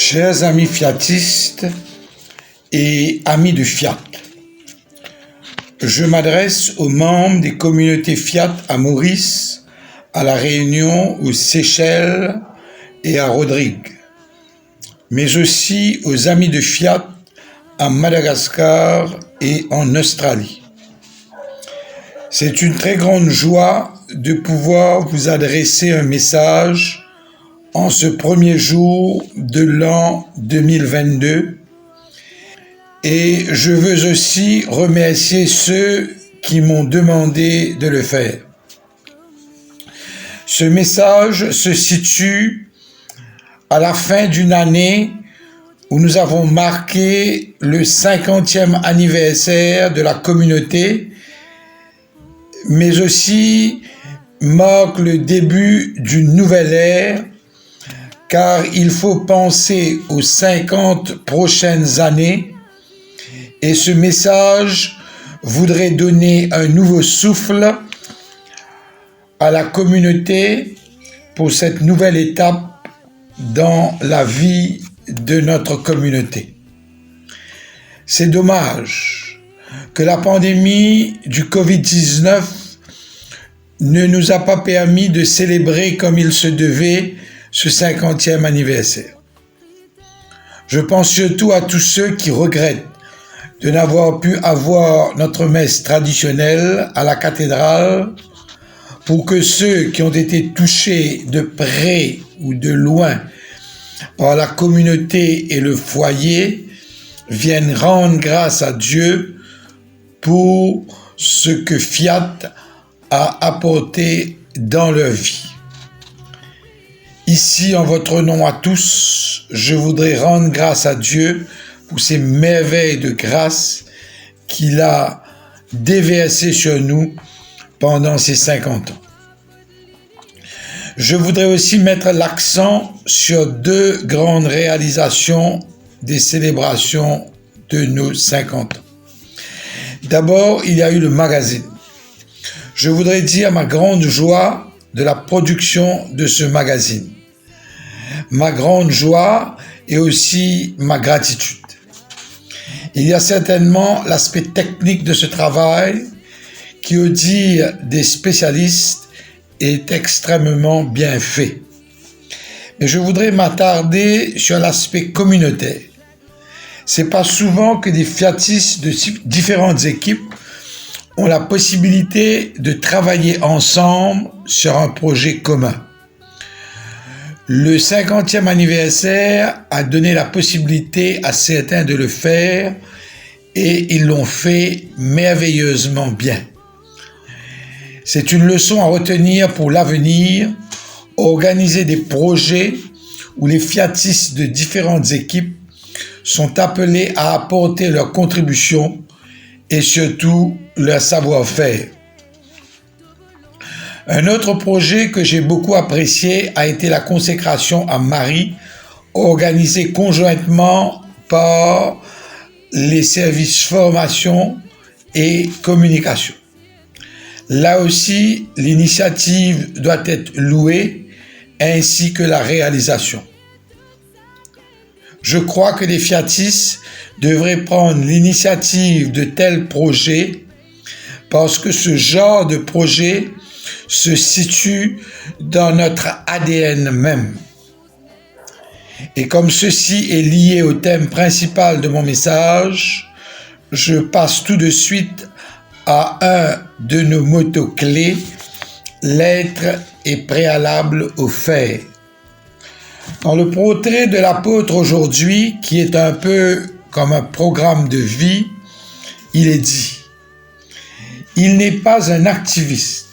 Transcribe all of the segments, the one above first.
Chers amis fiatistes et amis de Fiat, je m'adresse aux membres des communautés Fiat à Maurice, à La Réunion, aux Seychelles et à Rodrigue, mais aussi aux amis de Fiat à Madagascar et en Australie. C'est une très grande joie de pouvoir vous adresser un message en ce premier jour de l'an 2022 et je veux aussi remercier ceux qui m'ont demandé de le faire. Ce message se situe à la fin d'une année où nous avons marqué le 50e anniversaire de la communauté, mais aussi marque le début d'une nouvelle ère, car il faut penser aux 50 prochaines années, et ce message voudrait donner un nouveau souffle à la communauté pour cette nouvelle étape dans la vie de notre communauté. C'est dommage que la pandémie du Covid-19 ne nous a pas permis de célébrer comme il se devait ce 50e anniversaire. Je pense surtout à tous ceux qui regrettent de n'avoir pu avoir notre messe traditionnelle à la cathédrale pour que ceux qui ont été touchés de près ou de loin par la communauté et le foyer viennent rendre grâce à Dieu pour ce que Fiat a apporté dans leur vie. Ici, en votre nom à tous, je voudrais rendre grâce à Dieu pour ces merveilles de grâce qu'il a déversées sur nous pendant ces 50 ans. Je voudrais aussi mettre l'accent sur deux grandes réalisations des célébrations de nos 50 ans. D'abord, il y a eu le magazine. Je voudrais dire ma grande joie de la production de ce magazine. Ma grande joie et aussi ma gratitude. Il y a certainement l'aspect technique de ce travail qui, au dire des spécialistes, est extrêmement bien fait. Mais je voudrais m'attarder sur l'aspect communautaire. C'est pas souvent que des fiatistes de différentes équipes ont la possibilité de travailler ensemble sur un projet commun. Le 50e anniversaire a donné la possibilité à certains de le faire et ils l'ont fait merveilleusement bien. C'est une leçon à retenir pour l'avenir, organiser des projets où les fiatistes de différentes équipes sont appelés à apporter leur contribution et surtout leur savoir-faire. Un autre projet que j'ai beaucoup apprécié a été la consécration à Marie, organisée conjointement par les services formation et communication. Là aussi, l'initiative doit être louée, ainsi que la réalisation. Je crois que les fiatistes devraient prendre l'initiative de tels projets parce que ce genre de projet se situe dans notre ADN même. Et comme ceci est lié au thème principal de mon message, je passe tout de suite à un de nos mots clés, l'être est préalable au faire. Dans le portrait de l'apôtre aujourd'hui, qui est un peu comme un programme de vie, il est dit: il n'est pas un activiste.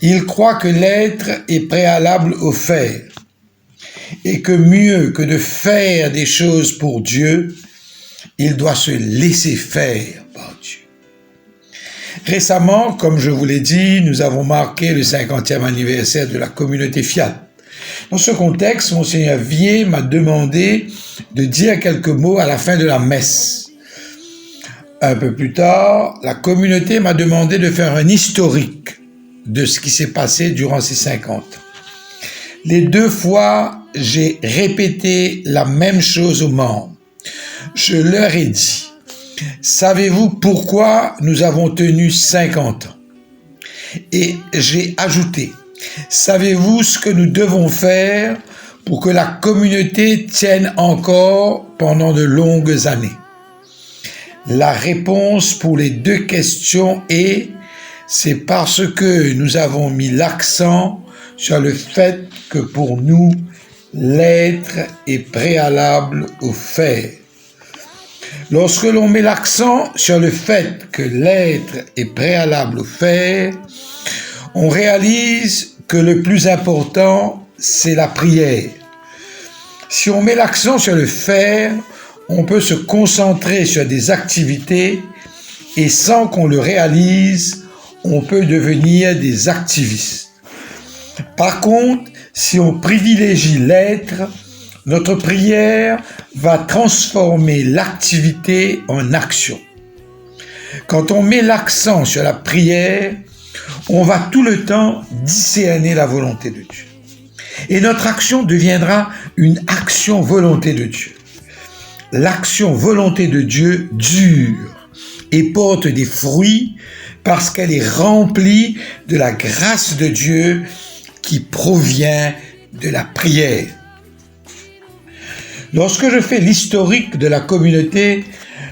Il croit que l'être est préalable au faire et que mieux que de faire des choses pour Dieu, il doit se laisser faire par Dieu. Récemment, comme je vous l'ai dit, nous avons marqué le 50e anniversaire de la communauté Fiat. Dans ce contexte, Monseigneur Vier m'a demandé de dire quelques mots à la fin de la messe. Un peu plus tard, la communauté m'a demandé de faire un historique de ce qui s'est passé durant ces 50 ans. Les deux fois, j'ai répété la même chose aux membres. Je leur ai dit, savez-vous pourquoi nous avons tenu 50 ans? Et j'ai ajouté, savez-vous ce que nous devons faire pour que la communauté tienne encore pendant de longues années? La réponse pour les deux questions est, c'est parce que nous avons mis l'accent sur le fait que pour nous, l'être est préalable au faire. Lorsque l'on met l'accent sur le fait que l'être est préalable au faire, on réalise que le plus important, c'est la prière. Si on met l'accent sur le faire, on peut se concentrer sur des activités et sans qu'on le réalise, on peut devenir des activistes. Par contre, si on privilégie l'être, notre prière va transformer l'activité en action. Quand on met l'accent sur la prière, on va tout le temps discerner la volonté de Dieu. Et notre action deviendra une action volonté de Dieu. L'action volonté de Dieu dure et porte des fruits parce qu'elle est remplie de la grâce de Dieu qui provient de la prière. Lorsque je fais l'historique de la communauté,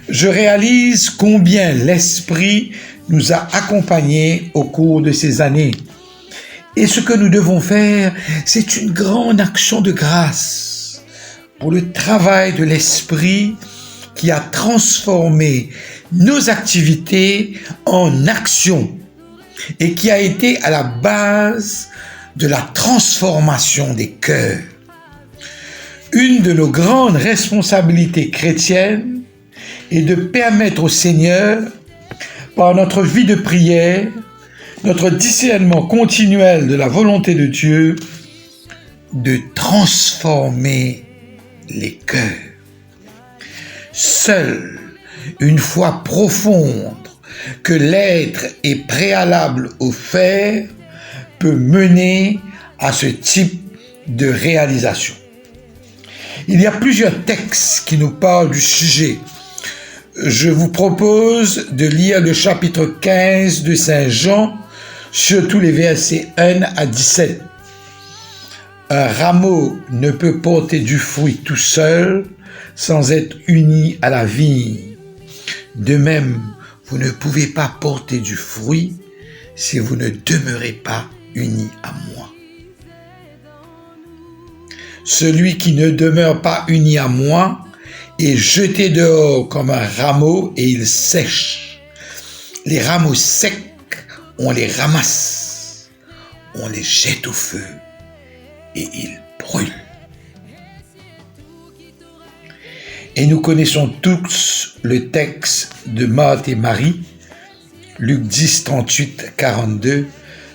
je réalise combien l'Esprit nous a accompagnés au cours de ces années. Et ce que nous devons faire, c'est une grande action de grâce pour le travail de l'Esprit qui a transformé nos activités en action et qui a été à la base de la transformation des cœurs. Une de nos grandes responsabilités chrétiennes est de permettre au Seigneur, par notre vie de prière, notre discernement continuel de la volonté de Dieu, de transformer les cœurs. Seule une foi profonde que l'être est préalable au faire peut mener à ce type de réalisation. Il y a plusieurs textes qui nous parlent du sujet. Je vous propose de lire le chapitre 15 de Saint Jean, surtout les versets 1 à 17. Un rameau ne peut porter du fruit tout seul sans être uni à la vigne. De même, vous ne pouvez pas porter du fruit si vous ne demeurez pas unis à moi. Celui qui ne demeure pas uni à moi est jeté dehors comme un rameau et il sèche. Les rameaux secs, on les ramasse, on les jette au feu et ils brûlent. Et nous connaissons tous le texte de Marthe et Marie, Luc 10, 38, 42.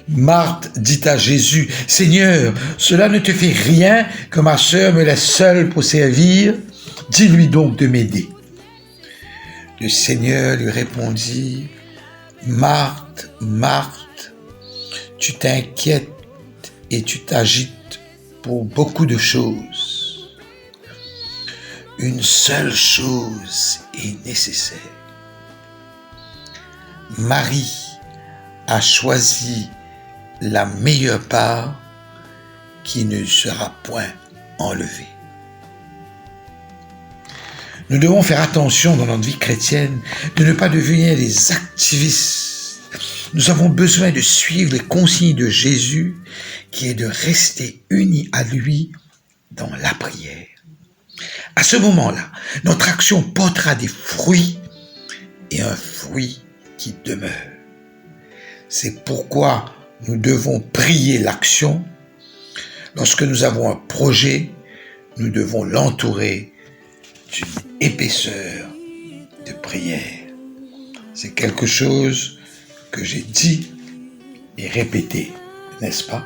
Marthe dit à Jésus, « Seigneur, cela ne te fait rien que ma sœur me laisse seule pour servir, dis-lui donc de m'aider. » Le Seigneur lui répondit, « Marthe, Marthe, tu t'inquiètes et tu t'agites pour beaucoup de choses. Une seule chose est nécessaire. Marie a choisi la meilleure part qui ne sera point enlevée. » Nous devons faire attention dans notre vie chrétienne de ne pas devenir des activistes. Nous avons besoin de suivre les consignes de Jésus qui est de rester unis à lui dans la prière. À ce moment-là, notre action portera des fruits et un fruit qui demeure. C'est pourquoi nous devons prier l'action. Lorsque nous avons un projet, nous devons l'entourer d'une épaisseur de prière. C'est quelque chose que j'ai dit et répété, n'est-ce pas?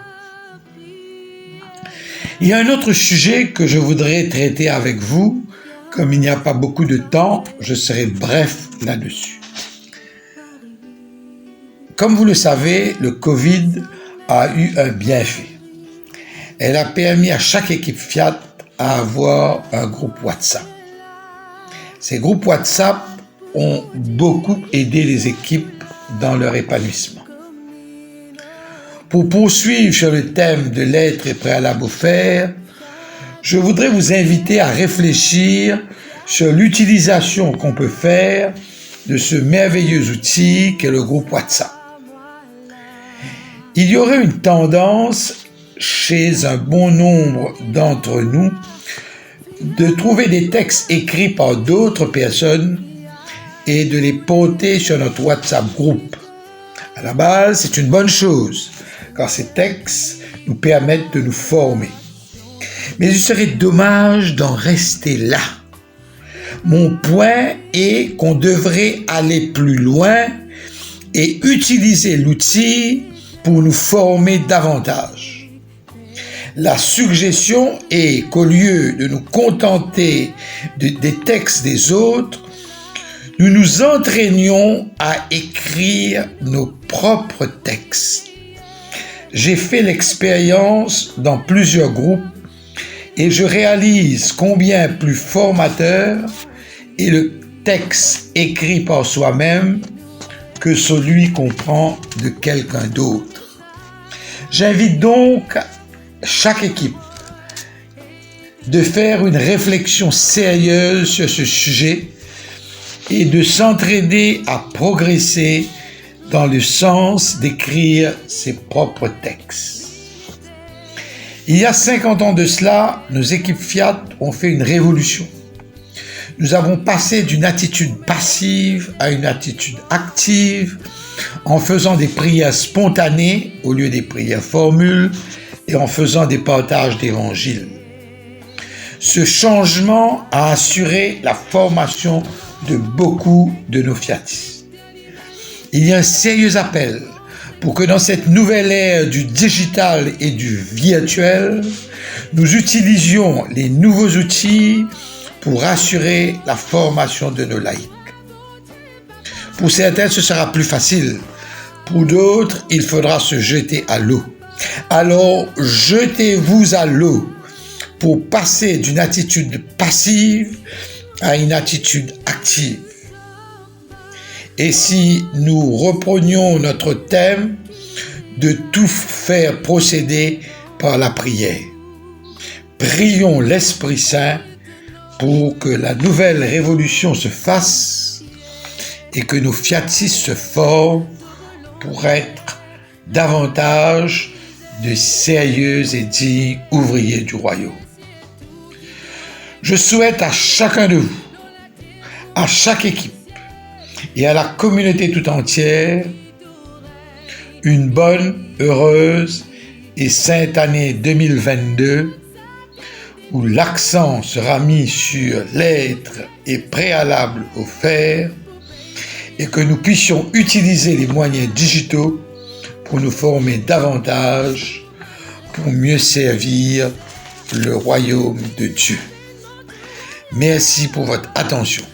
Il y a un autre sujet que je voudrais traiter avec vous. Comme il n'y a pas beaucoup de temps, je serai bref là-dessus. Comme vous le savez, le Covid a eu un bienfait. elle a permis à chaque équipe Fiat à avoir un groupe WhatsApp. Ces groupes WhatsApp ont beaucoup aidé les équipes dans leur épanouissement. Pour poursuivre sur le thème de l'être est préalable au faire, je voudrais vous inviter à réfléchir sur l'utilisation qu'on peut faire de ce merveilleux outil qu'est le groupe WhatsApp. Il y aurait une tendance chez un bon nombre d'entre nous de trouver des textes écrits par d'autres personnes et de les porter sur notre WhatsApp groupe. À la base, c'est une bonne chose, car ces textes nous permettent de nous former. Mais il serait dommage d'en rester là. Mon point est qu'on devrait aller plus loin et utiliser l'outil pour nous former davantage. La suggestion est qu'au lieu de nous contenter des textes des autres, nous nous entraînions à écrire nos propres textes. J'ai fait l'expérience dans plusieurs groupes et je réalise combien plus formateur est le texte écrit par soi-même que celui qu'on prend de quelqu'un d'autre. J'invite donc chaque équipe de faire une réflexion sérieuse sur ce sujet et de s'entraider à progresser dans le sens d'écrire ses propres textes. Il y a 50 ans de cela, nos équipes Fiat ont fait une révolution. Nous avons passé d'une attitude passive à une attitude active en faisant des prières spontanées au lieu des prières formules et en faisant des partages d'évangiles. Ce changement a assuré la formation de beaucoup de nos fiatistes. Il y a un sérieux appel pour que dans cette nouvelle ère du digital et du virtuel, nous utilisions les nouveaux outils pour assurer la formation de nos laïcs. Pour certains, ce sera plus facile. Pour d'autres, il faudra se jeter à l'eau. Alors, jetez-vous à l'eau pour passer d'une attitude passive à une attitude active. Et si nous reprenions notre thème de tout faire procéder par la prière, prions l'Esprit Saint pour que la nouvelle révolution se fasse et que nos fiatistes se forment pour être davantage de sérieux et dignes ouvriers du royaume. Je souhaite à chacun de vous, à chaque équipe et à la communauté tout entière une bonne, heureuse et sainte année 2022 où l'accent sera mis sur l'être et préalable au faire et que nous puissions utiliser les moyens digitaux pour nous former davantage, pour mieux servir le royaume de Dieu. Merci pour votre attention.